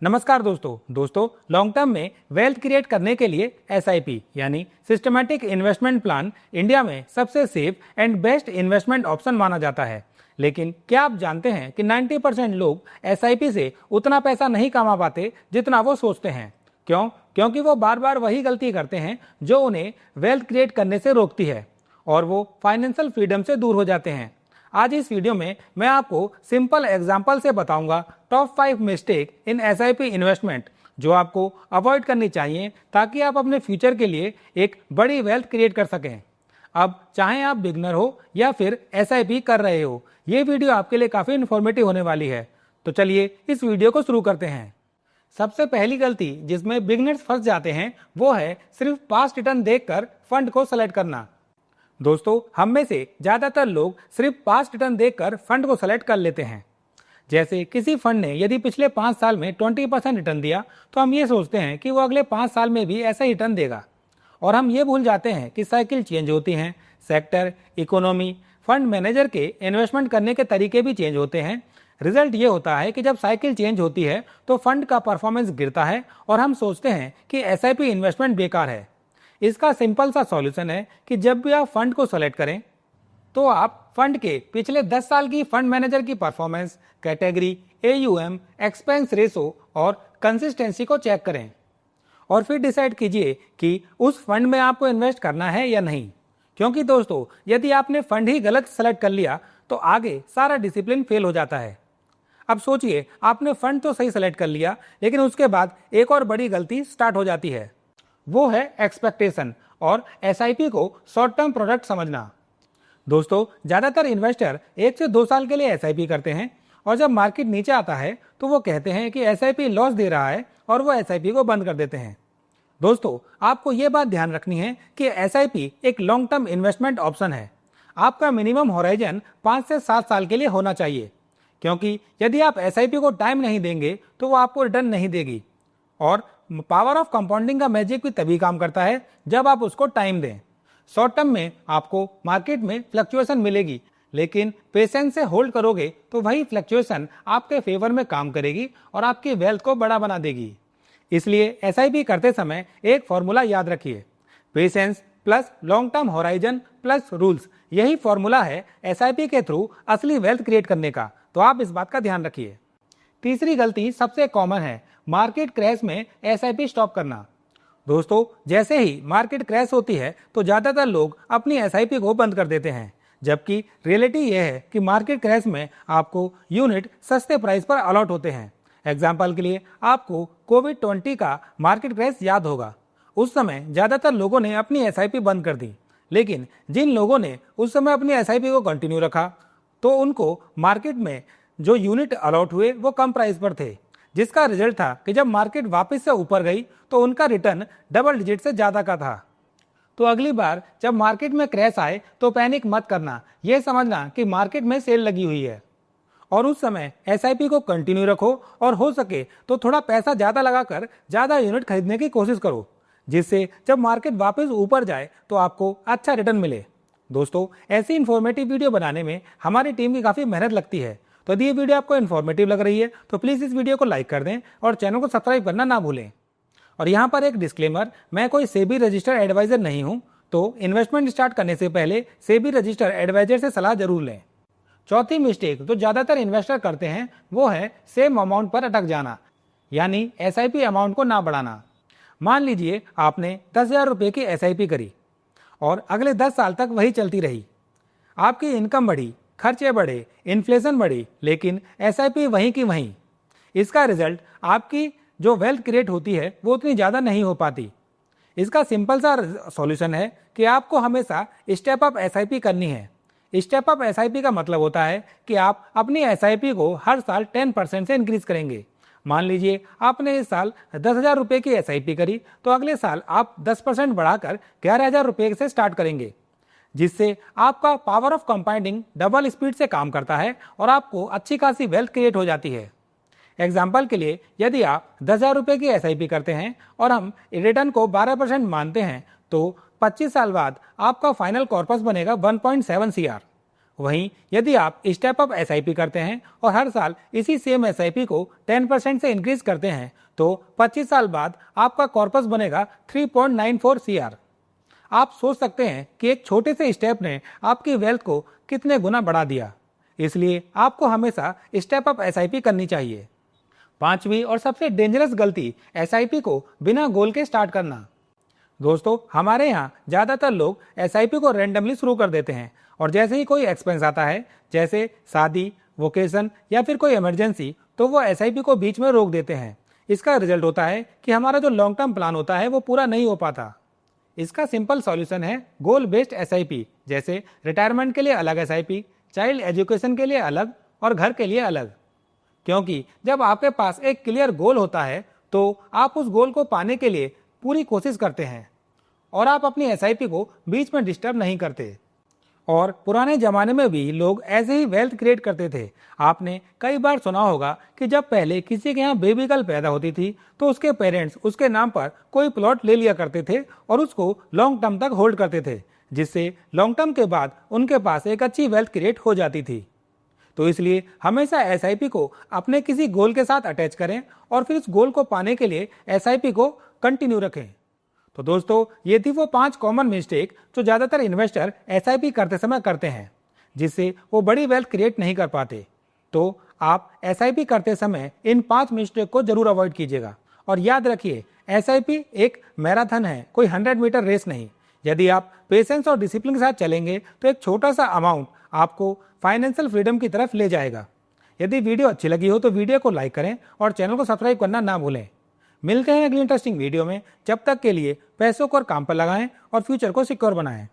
नमस्कार दोस्तों long term में वेल्थ क्रिएट करने के लिए एसआईपी यानी सिस्टमैटिक इन्वेस्टमेंट प्लान इंडिया में सबसे safe and best investment option माना जाता है। लेकिन क्या आप जानते हैं कि 90% लोग एसआईपी से उतना पैसा नहीं कमा पाते जितना वो सोचते हैं। क्यों? क्योंकि वो बार बार वही गलती करते हैं जो उन्हें वेल्थ क्रिएट करने से रोकती है और वो फाइनेंशियल फ्रीडम से दूर हो जाते हैं। आज इस वीडियो में मैं आपको सिंपल एग्जांपल से बताऊंगा top 5 mistake in SIP investment जो आपको अवॉइड करनी चाहिए ताकि आप अपने फ्यूचर के लिए एक बड़ी वेल्थ क्रिएट कर सकें। अब चाहे आप बिगनर हो या फिर एसआईपी कर रहे हो, ये वीडियो आपके लिए काफ़ी इन्फॉर्मेटिव होने वाली है। तो चलिए इस वीडियो को शुरू करते हैं। सबसे पहली गलती जिसमें बिगनर्स फंस जाते हैं वो है सिर्फ पास्ट रिटर्न देखकर फंड को सेलेक्ट करना। दोस्तों, हम में से ज़्यादातर लोग सिर्फ पास्ट रिटर्न देखकर फंड को सेलेक्ट कर लेते हैं। जैसे किसी फंड ने यदि पिछले 5 साल में 20% रिटर्न दिया तो हम ये सोचते हैं कि वो अगले 5 साल में भी ऐसा ही रिटर्न देगा, और हम ये भूल जाते हैं कि साइकिल चेंज होती हैं, सेक्टर, इकोनॉमी, फंड मैनेजर के इन्वेस्टमेंट करने के तरीके भी चेंज होते हैं। रिजल्ट ये होता है कि जब साइकिल चेंज होती है तो फंड का परफॉर्मेंस गिरता है और हम सोचते हैं कि एसआईपी इन्वेस्टमेंट बेकार है। इसका सिंपल सा सॉल्यूशन है कि जब भी आप फंड को सेलेक्ट करें तो आप फंड के पिछले 10 साल की फंड मैनेजर की performance, category, AUM, expense ratio और कंसिस्टेंसी को चेक करें और फिर डिसाइड कीजिए कि उस फंड में आपको इन्वेस्ट करना है या नहीं। क्योंकि दोस्तों, यदि आपने फंड ही गलत सेलेक्ट कर लिया तो आगे सारा डिसिप्लिन फेल हो जाता है। अब सोचिए, आपने फंड तो सही सेलेक्ट कर लिया लेकिन उसके बाद एक और बड़ी गलती स्टार्ट हो जाती है, वो है एक्सपेक्टेशन और एसआईपी को शॉर्ट टर्म प्रोडक्ट समझना। दोस्तों, ज़्यादातर इन्वेस्टर 1 से 2 साल के लिए एसआईपी करते हैं और जब मार्केट नीचे आता है तो वो कहते हैं कि एसआईपी लॉस दे रहा है और वो एसआईपी को बंद कर देते हैं। दोस्तों, आपको ये बात ध्यान रखनी है कि एसआईपी एक लॉन्ग टर्म इन्वेस्टमेंट ऑप्शन है। आपका मिनिमम होराइजन 5 से 7 साल के लिए होना चाहिए, क्योंकि यदि आप एसआईपी को टाइम नहीं देंगे तो वो आपको रिटर्न नहीं देगी। और पावर ऑफ कंपाउंडिंग का मैजिक भी तभी काम करता है जब आप उसको टाइम दें। शॉर्ट टर्म में आपको मार्केट में फ्लक्चुएशन मिलेगी, लेकिन पेशेंस से होल्ड करोगे तो वही फ्लक्चुएशन आपके फेवर में काम करेगी और आपकी वेल्थ को बड़ा बना देगी। इसलिए एसआईपी करते समय एक फॉर्मूला याद रखिए, patience plus long term horizon plus rules. यही फॉर्मूला है एसआईपी के थ्रू असली वेल्थ क्रिएट करने का, तो आप इस बात का ध्यान रखिए। तीसरी गलती सबसे कॉमन है, मार्केट क्रैश में एसआईपी स्टॉप करना। दोस्तों, जैसे ही मार्केट क्रैश होती है तो ज़्यादातर लोग अपनी एसआईपी को बंद कर देते हैं, जबकि रियलिटी यह है कि मार्केट क्रैश में आपको यूनिट सस्ते प्राइस पर अलॉट होते हैं। एग्जाम्पल के लिए आपको कोविड-20 का मार्केट क्रैश याद होगा। उस समय ज़्यादातर लोगों ने अपनी एसआईपी बंद कर दी, लेकिन जिन लोगों ने उस समय अपनी एसआईपी को कंटिन्यू रखा तो उनको मार्केट में जो यूनिट अलॉट हुए वो कम प्राइस पर थे, जिसका रिजल्ट था कि जब मार्केट वापस से ऊपर गई तो उनका रिटर्न डबल डिजिट से ज़्यादा का था। तो अगली बार जब मार्केट में क्रैश आए तो पैनिक मत करना, यह समझना कि मार्केट में सेल लगी हुई है और उस समय एसआईपी को कंटिन्यू रखो और हो सके तो थोड़ा पैसा ज़्यादा लगाकर ज़्यादा यूनिट खरीदने की कोशिश करो, जिससे जब मार्केट वापस ऊपर जाए तो आपको अच्छा रिटर्न मिले। दोस्तों, ऐसी इन्फॉर्मेटिव वीडियो बनाने में हमारी टीम की काफ़ी मेहनत लगती है, तो यदि ये वीडियो आपको इन्फॉर्मेटिव लग रही है तो प्लीज़ इस वीडियो को लाइक कर दें और चैनल को सब्सक्राइब करना ना भूलें। और यहाँ पर एक डिस्क्लेमर, मैं कोई सेबी रजिस्टर्ड एडवाइजर नहीं हूँ, तो इन्वेस्टमेंट स्टार्ट करने से पहले सेबी रजिस्टर्ड एडवाइजर से सलाह जरूर लें। चौथी मिस्टेक जो ज़्यादातर इन्वेस्टर करते हैं वो है सेम अमाउंट पर अटक जाना, यानी एसआईपी अमाउंट को ना बढ़ाना। मान लीजिए आपने 10,000 रुपये की एसआईपी करी और अगले 10 साल तक वही चलती रही। आपकी इनकम बढ़ी, खर्चे बढ़े, इन्फ्लेशन बढ़ी, लेकिन एसआईपी वहीं की वहीं। इसका रिजल्ट आपकी जो वेल्थ क्रिएट होती है वो उतनी ज़्यादा नहीं हो पाती। इसका सिंपल सा सॉल्यूशन है कि आपको हमेशा स्टेप अप एसआईपी करनी है। स्टेप अप एसआईपी का मतलब होता है कि आप अपनी एसआईपी को हर साल 10% से इंक्रीज करेंगे। मान लीजिए आपने इस साल 10,000 रुपये की एसआईपी करी तो अगले साल आप 10% बढ़ाकर 11,000 रुपये से स्टार्ट करेंगे, जिससे आपका power of compounding double speed से काम करता है और आपको अच्छी खासी वेल्थ क्रिएट हो जाती है। एग्जाम्पल के लिए, यदि आप 10,000 रुपये की एसआईपी करते हैं और हम रिटर्न को 12% मानते हैं तो 25 साल बाद आपका फाइनल कॉर्पस बनेगा 1.7 CR। वहीं यदि आप स्टेप अप SIP करते हैं और हर साल इसी सेम SIP को 10% से इंक्रीज करते हैं तो 25 साल बाद आपका कॉर्पस बनेगा 3.94 CR। आप सोच सकते हैं कि एक छोटे से स्टेप ने आपकी वेल्थ को कितने गुना बढ़ा दिया। इसलिए आपको हमेशा स्टेप अप SIP करनी चाहिए। पांचवी और सबसे डेंजरस गलती SIP को बिना गोल के स्टार्ट करना। दोस्तों, हमारे यहाँ ज़्यादातर लोग SIP को रेंडमली शुरू कर देते हैं और जैसे ही कोई एक्सपेंस आता है, जैसे शादी, वोकेशन या फिर कोई इमरजेंसी, तो वो SIP को बीच में रोक देते हैं। इसका रिजल्ट होता है कि हमारा जो लॉन्ग टर्म प्लान होता है वो पूरा नहीं हो पाता। इसका सिंपल सॉल्यूशन है गोल बेस्ड SIP, जैसे रिटायरमेंट के लिए अलग SIP, चाइल्ड एजुकेशन के लिए अलग और घर के लिए अलग। क्योंकि जब आपके पास एक क्लियर गोल होता है तो आप उस गोल को पाने के लिए पूरी कोशिश करते हैं और आप अपनी SIP को बीच में डिस्टर्ब नहीं करते। और पुराने जमाने में भी लोग ऐसे ही वेल्थ क्रिएट करते थे। आपने कई बार सुना होगा कि जब पहले किसी के यहाँ बेबी गर्ल पैदा होती थी तो उसके पेरेंट्स उसके नाम पर कोई प्लॉट ले लिया करते थे और उसको लॉन्ग टर्म तक होल्ड करते थे, जिससे लॉन्ग टर्म के बाद उनके पास एक अच्छी वेल्थ क्रिएट हो जाती थी। तो इसलिए हमेशा SIP को अपने किसी गोल के साथ अटैच करें और फिर उस गोल को पाने के लिए SIP को कंटिन्यू रखें। तो दोस्तों, ये थी वो 5 कॉमन मिस्टेक जो ज़्यादातर इन्वेस्टर SIP करते समय करते हैं, जिससे वो बड़ी वेल्थ क्रिएट नहीं कर पाते। तो आप SIP करते समय इन 5 मिस्टेक को जरूर अवॉइड कीजिएगा। और याद रखिए, SIP एक मैराथन है, कोई 100 मीटर रेस नहीं। यदि आप पेशेंस और डिसिप्लिन के साथ चलेंगे तो एक छोटा सा अमाउंट आपको फाइनेंशियल फ्रीडम की तरफ ले जाएगा। यदि वीडियो अच्छी लगी हो तो वीडियो को लाइक करें और चैनल को सब्सक्राइब करना ना भूलें। मिलते हैं अगली इंटरेस्टिंग वीडियो में। जब तक के लिए पैसों को और काम पर लगाएं और फ्यूचर को सिक्योर बनाएं।